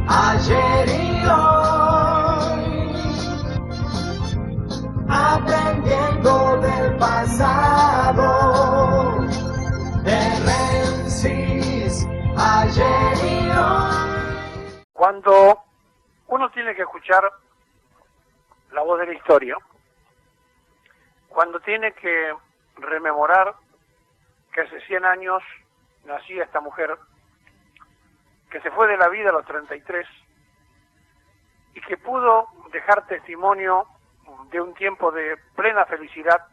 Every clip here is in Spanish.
ayer y hoy, aprendiendo del pasado, de Rensis, ayer y hoy. Cuando uno tiene que escuchar la voz de la historia, cuando tiene que rememorar que hace 100 años nacía esta mujer, que se fue de la vida a los 33 y que pudo dejar testimonio de un tiempo de plena felicidad,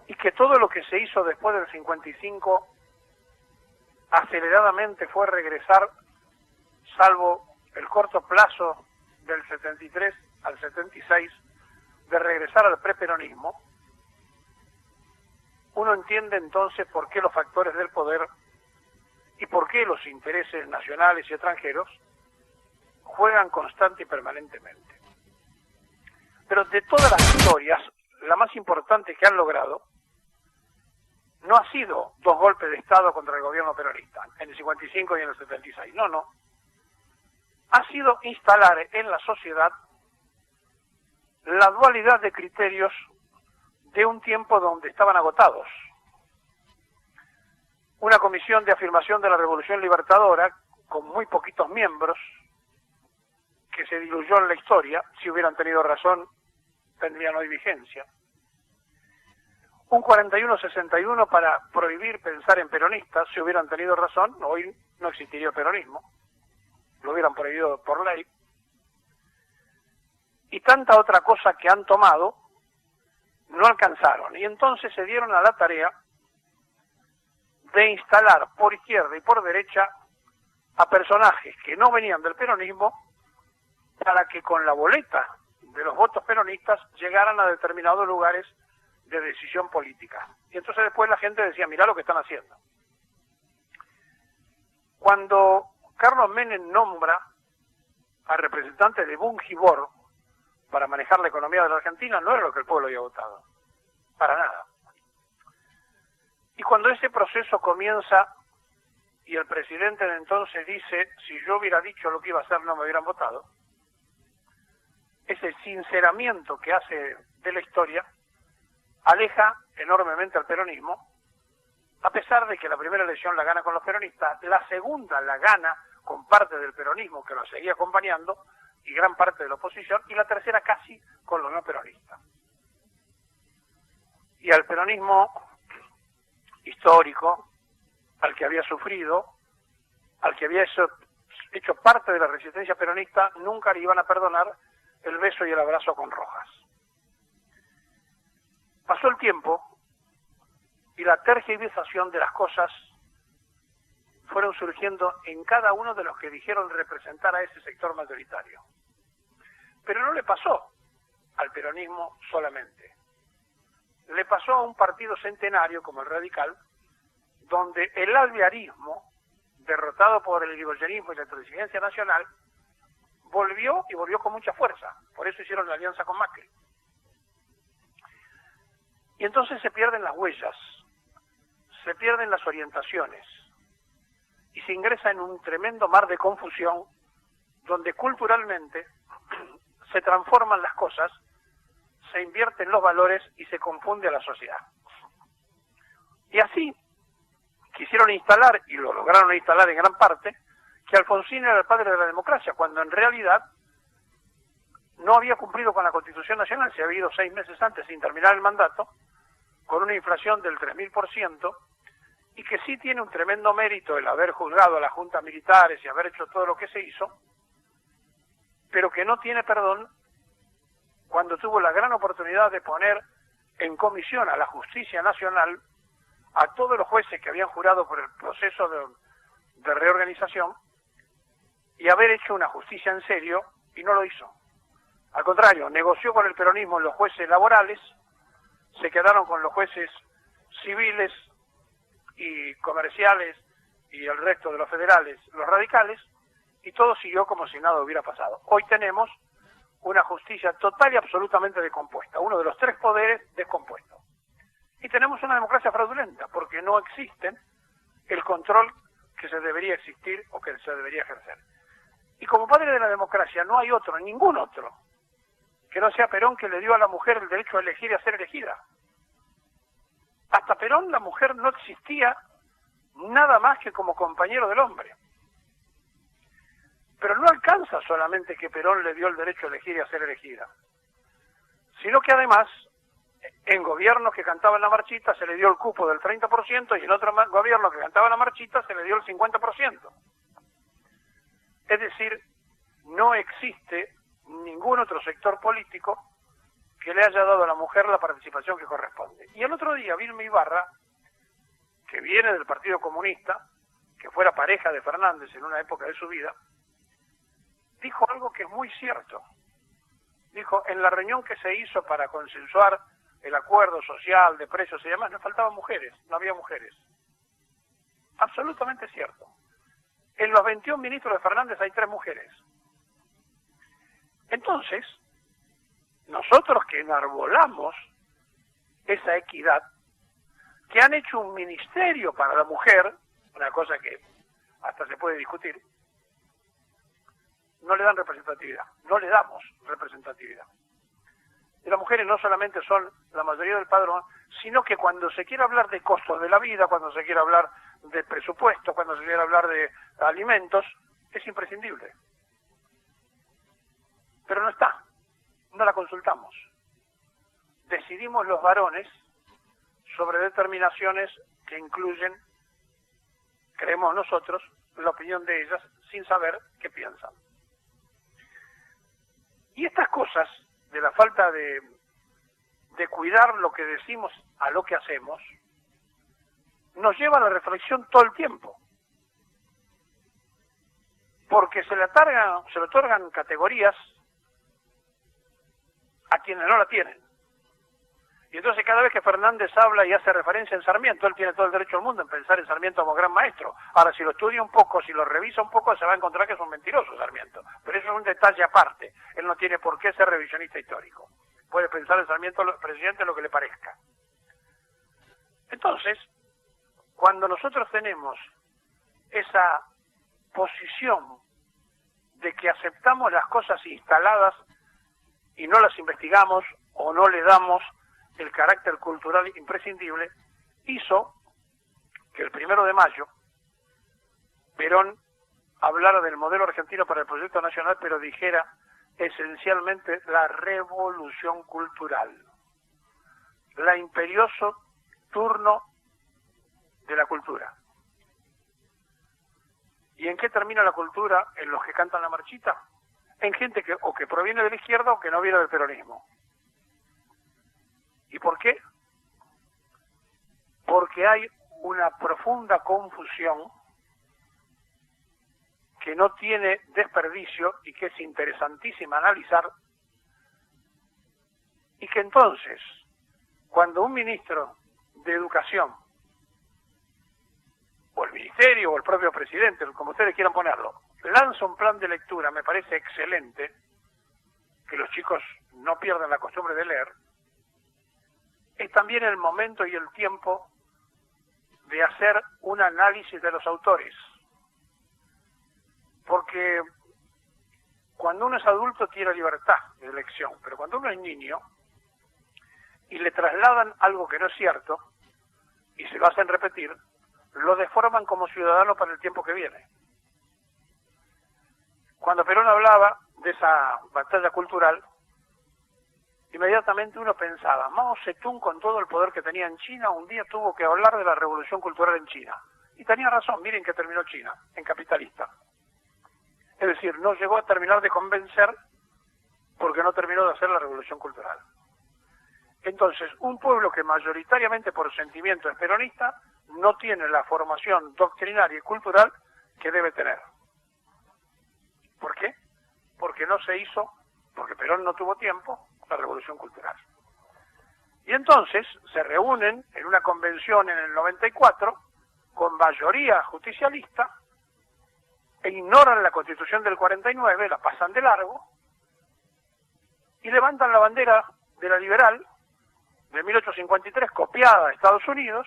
y que todo lo que se hizo después del 55 aceleradamente fue regresar, salvo el corto plazo del 73 al 76, de regresar al preperonismo. Uno entiende entonces por qué los factores del poder y por qué los intereses nacionales y extranjeros juegan constante y permanentemente. Pero de todas las historias, la más importante que han logrado no ha sido 2 golpes de Estado contra el gobierno peronista, en el 55 y en el 76. No. Ha sido instalar en la sociedad la dualidad de criterios de un tiempo donde estaban agotados. Una comisión de afirmación de la Revolución Libertadora, con muy poquitos miembros, que se diluyó en la historia. Si hubieran tenido razón, tendrían hoy vigencia. Un 41-61 para prohibir pensar en peronistas. Si hubieran tenido razón, hoy no existiría el peronismo. Lo hubieran prohibido por ley. Y tanta otra cosa que han tomado, no alcanzaron. Y entonces se dieron a la tarea de instalar por izquierda y por derecha a personajes que no venían del peronismo, para que con la boleta de los votos peronistas llegaran a determinados lugares de decisión política. Y entonces después la gente decía, mirá lo que están haciendo. Cuando Carlos Menem nombra a representantes de Bungibor para manejar la economía de la Argentina, no era lo que el pueblo había votado, para nada. Y cuando ese proceso comienza y el presidente de entonces dice, si yo hubiera dicho lo que iba a hacer no me hubieran votado, ese sinceramiento que hace de la historia aleja enormemente al peronismo, a pesar de que la primera elección la gana con los peronistas, la segunda la gana con parte del peronismo que lo seguía acompañando y gran parte de la oposición, y la tercera casi con los no peronistas. Y al peronismo histórico, al que había sufrido, al que había hecho parte de la resistencia peronista, nunca le iban a perdonar el beso y el abrazo con Rojas. Pasó el tiempo y la tergiversación de las cosas fueron surgiendo en cada uno de los que dijeron representar a ese sector mayoritario. Pero no le pasó al peronismo solamente. Le pasó a un partido centenario como el Radical, donde el alvearismo, derrotado por el irigoyenismo y la intransigencia nacional, volvió con mucha fuerza. Por eso hicieron la alianza con Macri. Y entonces se pierden las huellas, se pierden las orientaciones, y se ingresa en un tremendo mar de confusión, donde culturalmente se transforman las cosas, se invierten los valores y se confunde a la sociedad. Y así quisieron instalar, y lo lograron instalar en gran parte, que Alfonsín era el padre de la democracia, cuando en realidad no había cumplido con la Constitución Nacional. Se había ido 6 meses antes sin terminar el mandato, con una inflación del 3000%, y que sí tiene un tremendo mérito el haber juzgado a las juntas militares y haber hecho todo lo que se hizo, pero que no tiene perdón cuando tuvo la gran oportunidad de poner en comisión a la Justicia Nacional a todos los jueces que habían jurado por el proceso de reorganización, y haber hecho una justicia en serio, y no lo hizo. Al contrario, negoció con el peronismo en los jueces laborales, se quedaron con los jueces civiles y comerciales y el resto de los federales, los radicales, y todo siguió como si nada hubiera pasado. Hoy tenemos una justicia total y absolutamente descompuesta, uno de los 3 poderes descompuestos. Y tenemos una democracia fraudulenta, porque no existe el control que se debería existir o que se debería ejercer. Y como padre de la democracia no hay otro, ningún otro, que no sea Perón, que le dio a la mujer el derecho a elegir y a ser elegida. Hasta Perón la mujer no existía nada más que como compañero del hombre. Pero no alcanza solamente que Perón le dio el derecho a elegir y a ser elegida, sino que además, en gobiernos que cantaban la marchita se le dio el cupo del 30% y en otro gobierno que cantaba la marchita se le dio el 50%. Es decir, no existe ningún otro sector político que le haya dado a la mujer la participación que corresponde. Y el otro día Vilma Ibarra, que viene del Partido Comunista, que fuera pareja de Fernández en una época de su vida, dijo algo que es muy cierto. Dijo, en la reunión que se hizo para consensuar el acuerdo social de precios y demás, no faltaban mujeres, no había mujeres. Absolutamente cierto. En los 21 ministros de Fernández hay 3 mujeres. Entonces, nosotros que enarbolamos esa equidad, que han hecho un ministerio para la mujer, una cosa que hasta se puede discutir, no le dan representatividad, no le damos representatividad. Y las mujeres no solamente son la mayoría del padrón, sino que cuando se quiere hablar de costos de la vida, cuando se quiere hablar de presupuesto, cuando se quiere hablar de alimentos, es imprescindible. Pero no está, no la consultamos. Decidimos los varones sobre determinaciones que incluyen, creemos nosotros, la opinión de ellas, sin saber qué piensan. Y estas cosas, de la falta de cuidar lo que decimos a lo que hacemos, nos lleva a la reflexión todo el tiempo. Porque se le otorgan categorías a quienes no la tienen. Y entonces cada vez que Fernández habla y hace referencia en Sarmiento, él tiene todo el derecho del mundo en pensar en Sarmiento como gran maestro. Ahora, si lo estudia un poco, si lo revisa un poco, se va a encontrar que es un mentiroso Sarmiento. Pero eso es un detalle aparte. Él no tiene por qué ser revisionista histórico. Puede pensar en Sarmiento presidente lo que le parezca. Entonces, cuando nosotros tenemos esa posición de que aceptamos las cosas instaladas y no las investigamos o no le damos el carácter cultural imprescindible, hizo que el 1 de mayo Perón hablara del modelo argentino para el proyecto nacional, pero dijera esencialmente la revolución cultural, la imperioso turno de la cultura. ¿Y en qué termina la cultura en los que cantan la marchita? En gente que o que proviene de la izquierda o que no viene del peronismo. ¿Y por qué? Porque hay una profunda confusión que no tiene desperdicio y que es interesantísima analizar, y que entonces, cuando un ministro de Educación, o el ministerio, o el propio presidente, como ustedes quieran ponerlo, lanza un plan de lectura, me parece excelente, que los chicos no pierdan la costumbre de leer, es también el momento y el tiempo de hacer un análisis de los autores. Porque cuando uno es adulto tiene libertad de elección, pero cuando uno es niño y le trasladan algo que no es cierto y se lo hacen repetir, lo deforman como ciudadano para el tiempo que viene. Cuando Perón hablaba de esa batalla cultural, inmediatamente uno pensaba, Mao Zedong, con todo el poder que tenía en China, un día tuvo que hablar de la revolución cultural en China. Y tenía razón, miren que terminó China, en capitalista. Es decir, no llegó a terminar de convencer porque no terminó de hacer la revolución cultural. Entonces, un pueblo que mayoritariamente por sentimiento es peronista, no tiene la formación doctrinaria y cultural que debe tener. ¿Por qué? Porque no se hizo, porque Perón no tuvo tiempo, la revolución cultural. Y entonces se reúnen en una convención en el 94 con mayoría justicialista e ignoran la Constitución del 49, la pasan de largo y levantan la bandera de la liberal de 1853 copiada de Estados Unidos,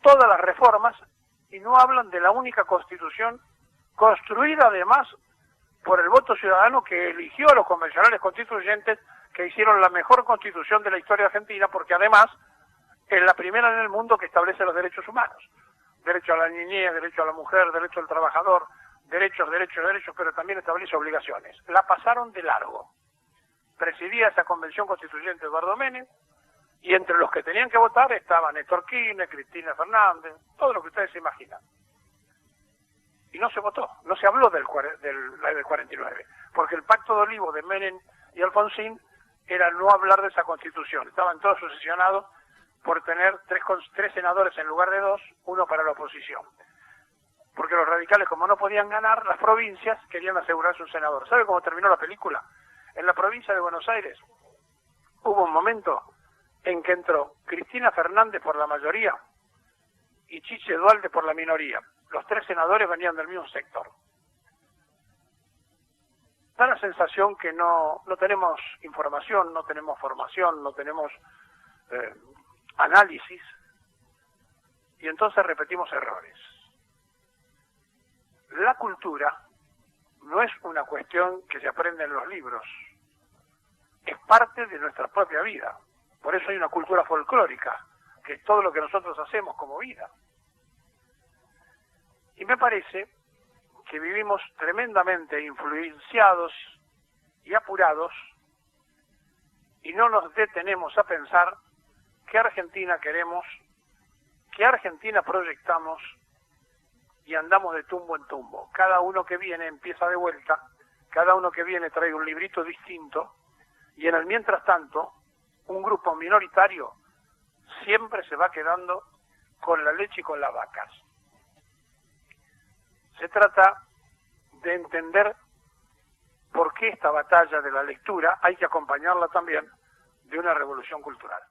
todas las reformas, y no hablan de la única Constitución construida además por el voto ciudadano que eligió a los convencionales constituyentes que hicieron la mejor constitución de la historia argentina, porque además es la primera en el mundo que establece los derechos humanos. Derecho a la niñez, derecho a la mujer, derecho al trabajador, derechos, pero también establece obligaciones. La pasaron de largo. Presidía esa convención constituyente Eduardo Menem, y entre los que tenían que votar estaban Néstor Kirchner, Cristina Fernández, todo lo que ustedes se imaginan. Y no se votó, no se habló del 49, porque el pacto de Olivo de Menem y Alfonsín era no hablar de esa constitución. Estaban todos obsesionados por tener tres senadores en lugar de 2, uno para la oposición. Porque los radicales, como no podían ganar, las provincias querían asegurarse un senador. ¿Sabe cómo terminó la película? En la provincia de Buenos Aires hubo un momento en que entró Cristina Fernández por la mayoría y Chiche Duhalde por la minoría. Los 3 senadores venían del mismo sector. Da la sensación que no tenemos información, no tenemos formación, no tenemos análisis, y entonces repetimos errores. La cultura no es una cuestión que se aprende en los libros, es parte de nuestra propia vida. Por eso hay una cultura folclórica, que es todo lo que nosotros hacemos como vida. Y me parece que vivimos tremendamente influenciados y apurados, y no nos detenemos a pensar qué Argentina queremos, qué Argentina proyectamos, y andamos de tumbo en tumbo. Cada uno que viene empieza de vuelta, cada uno que viene trae un librito distinto, y en el mientras tanto, un grupo minoritario siempre se va quedando con la leche y con las vacas. Se trata de entender por qué esta batalla de la lectura hay que acompañarla también de una revolución cultural.